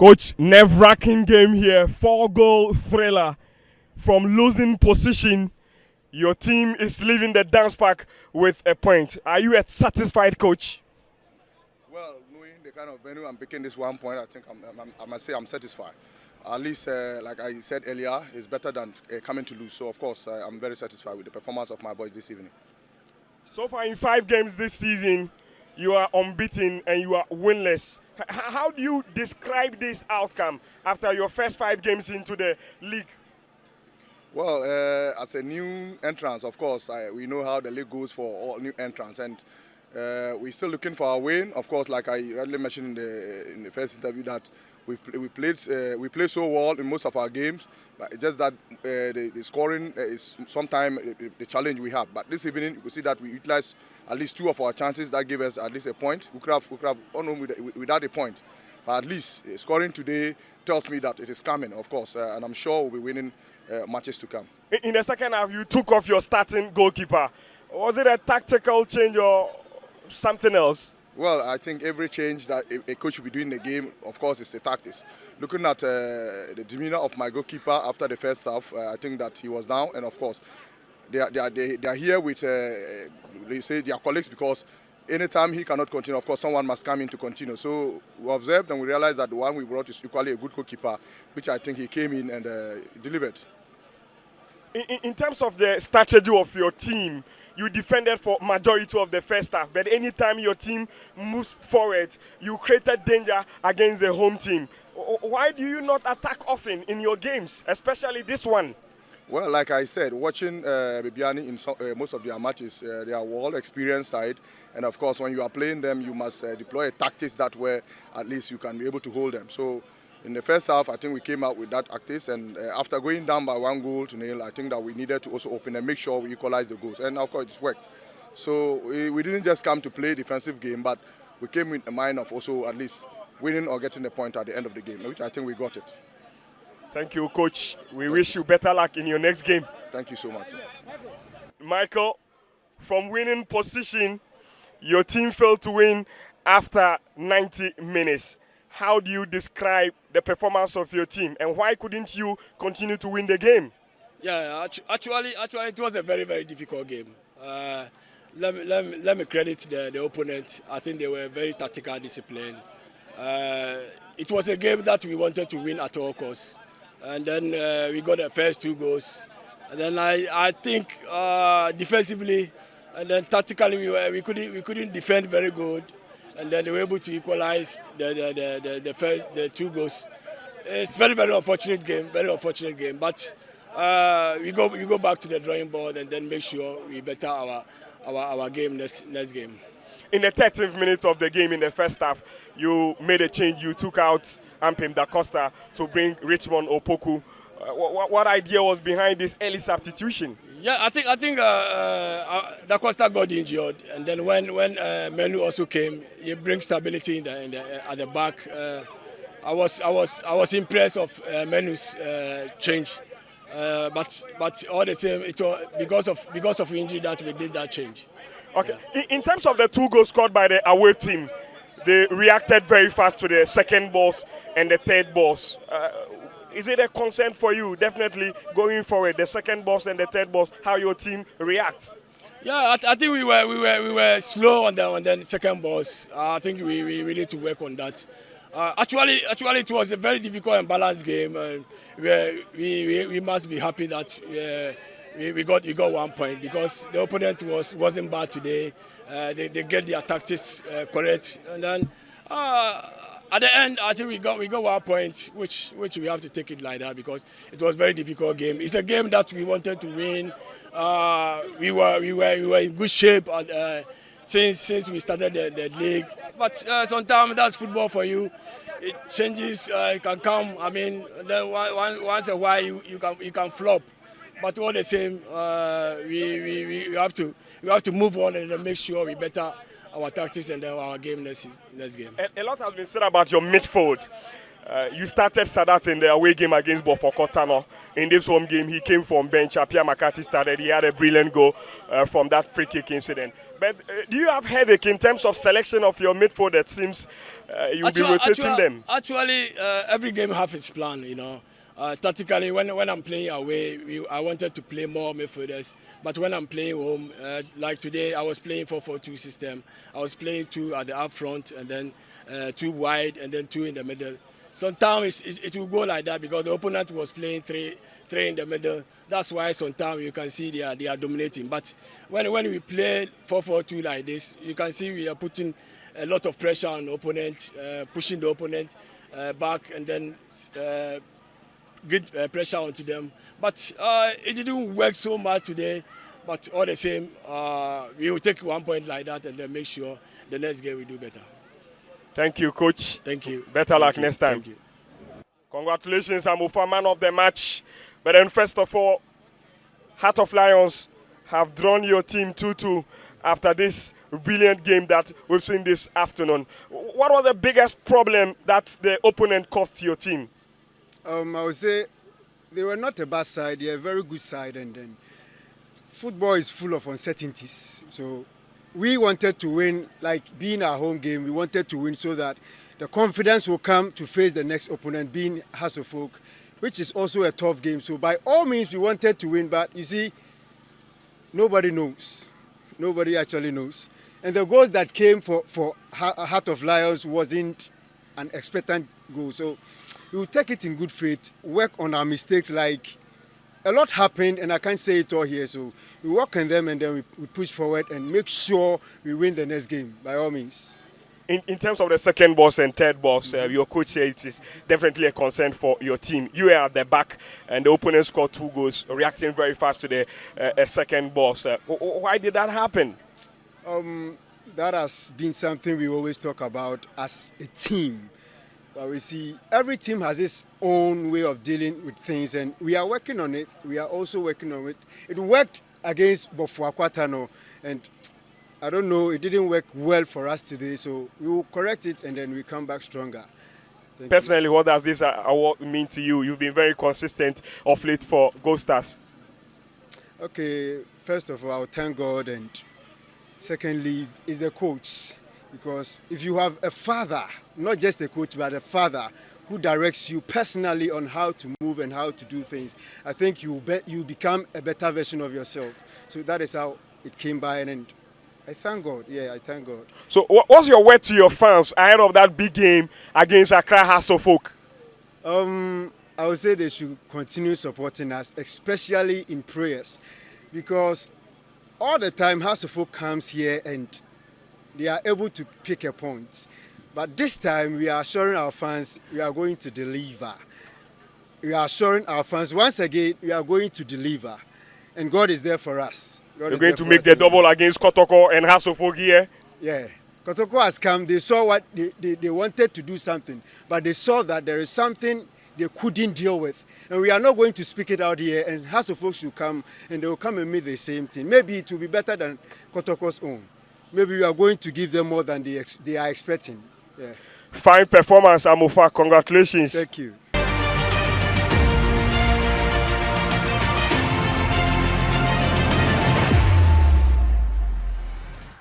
Coach, nerve-wracking game here. 4-goal thriller from losing position. Your team is leaving the dance park with a point. Are you a satisfied coach? Well, knowing the kind of venue I'm picking this 1 point, I think I must say I'm satisfied. At least, like I said earlier, it's better than coming to lose. So, of course, I'm very satisfied with the performance of my boys this evening. So far in 5 games this season, you are unbeaten and you are winless. How do you describe this outcome after your first 5 games into the league? Well, as a new entrant, of course, we know how the league goes for all new entrants, and we're still looking for our win. Of course, like I already mentioned in the first interview, that we play so well in most of our games, but it's just that the scoring is sometimes the challenge we have. But this evening, you can see that we utilized at least 2 of our chances that gave us at least a point. We could have gone without a point, but at least scoring today tells me that it is coming, of course, and I'm sure we'll be winning matches to come. In the second half, you took off your starting goalkeeper. Was it a tactical change or something else? Well, I think every change that a coach will be doing in the game, of course, is the tactics. Looking at the demeanor of my goalkeeper after the first half, I think that he was down, and of course, they are here with they say their colleagues, because anytime he cannot continue, of course, someone must come in to continue. So we observed and we realized that the one we brought is equally a good goalkeeper, which I think he came in and delivered. In terms of the strategy of your team, you defended for majority of the first half, but anytime your team moves forward, you created danger against the home team. Why do you not attack often in your games, especially this one? Well, like I said, watching Bibiani in most of their matches, they are well experienced side, and of course, when you are playing them, you must deploy a tactics that way at least you can be able to hold them. So, in the first half, I think we came out with that tactics, and after going down by 1-0, I think that we needed to also open and make sure we equalize the goals, and of course, it's worked. So we didn't just come to play defensive game, but we came with a mind of also at least winning or getting the point at the end of the game, which I think we got it. Thank you, Coach. We wish you better luck in your next game. Thank you so much. Michael, from winning position, your team failed to win after 90 minutes. How do you describe the performance of your team, and why couldn't you continue to win the game? Yeah, actually, it was a very, very difficult game. Let me credit the opponent. I think they were very tactical, disciplined. It was a game that we wanted to win at all costs. And then we got the first 2 goals. And then I think defensively and then tactically we couldn't defend very good. And then they were able to equalize the 2 goals. It's very, very unfortunate game, But we go back to the drawing board and then make sure we better our game next game. In the 30th minutes of the game in the first half, you made a change. You took out Ampim Da Costa to bring Richmond Opoku. What idea was behind this early substitution? Yeah, I think Da Costa got injured, and then when Menu also came, he brings stability at the back. I was impressed of Menu's change, but all the same, it was because of injury that we did that change. Okay. Yeah. In terms of the 2 goals scored by the away team, they reacted very fast to the second balls and the third balls. Is it a concern for you, definitely going forward, the second balls and the third balls, how your team reacts? Yeah, I think we were slow on the second balls. I think we need to work on that. Actually, it was a very difficult and balanced game. We must be happy that we got 1 point, because the opponent wasn't bad today. They get their tactics correct, and then at the end, I think we got 1 point, which we have to take it like that, because it was a very difficult game. It's a game that we wanted to win. We were in good shape since we started the league. But sometimes that's football for you. It changes. It can come. I mean, then once a while you can flop. But all the same, we have to move on and make sure we better our tactics and our game next game. A lot has been said about your midfield. You started Sadat in the away game against Bofokotano. in this home game, he came from bench. Apia McCarthy started. He had a brilliant goal from that free kick incident. But do you have headache in terms of selection of your midfield? It seems you'll be rotating them. Actually, every game have its plan, you know. Tactically, when I'm playing away, I wanted to play more midfielders. But when I'm playing home, like today, I was playing 4-4-2 system. I was playing 2 at the up front, and then 2 wide, and then 2 in the middle. Sometimes it will go like that because the opponent was playing 3 in the middle. That's why sometimes you can see they are dominating. But when we play 4-4-2 like this, you can see we are putting a lot of pressure on the opponent, pushing the opponent back, and then get pressure onto them. But it didn't work so much today. But all the same, we will take 1 point like that and then make sure the next game we do better. Thank you, Coach. Thank you. Better luck next time. Thank you. Congratulations, Amufa, man of the match. But then first of all, Heart of Lions have drawn your team 2-2 after this brilliant game that we've seen this afternoon. What was the biggest problem that the opponent caused your team? I would say they were not a bad side, they are a very good side, and then football is full of uncertainties. So we wanted to win, like being our home game, we wanted to win so that the confidence will come to face the next opponent, being Hasselhoff, which is also a tough game. So by all means, we wanted to win, but you see, nobody knows. Nobody actually knows. And the goals that came for Heart of Lions wasn't an expectant goal. So we will take it in good faith, work on our mistakes. Like a lot happened, and I can't say it all here. So we work on them, and then we push forward and make sure we win the next game, by all means. In terms of the second boss and third boss, your coach said it is definitely a concern for your team. You were at the back, and the opponent scored 2 goals, reacting very fast to the second boss. Why did that happen? That has been something we always talk about as a team. But we see every team has its own way of dealing with things, and we are working on it. We are also working on it. It worked against Bofuakwatano, and I don't know, it didn't work well for us today, so we will correct it and then we come back stronger. Personally, what does this award mean to you? You've been very consistent of late for Goldstars. Okay, first of all, I'll thank God, and secondly, is the coach. Because if you have a father, not just a coach, but a father who directs you personally on how to move and how to do things, I think you become a better version of yourself. So that is how it came by, and I thank God. Yeah, I thank God. So what's your word to your fans ahead of that big game against Accra Hasselhoff? I would say they should continue supporting us, especially in prayers, because all the time Hasselhoff comes here and they are able to pick a point. But this time we are assuring our fans we are going to deliver. We are assuring our fans once again we are going to deliver. And God is there for us. You're going to make the double against Kotoko and Hasselhoff here? Yeah. Kotoko has come. They saw what they wanted to do something. But they saw that there is something they couldn't deal with. And we are not going to speak it out here. And Hasselhoff should come and they will come and meet the same thing. Maybe it will be better than Kotoko's own. Maybe we are going to give them more than they are expecting. Yeah. Fine performance, Amufa. Congratulations. Thank you.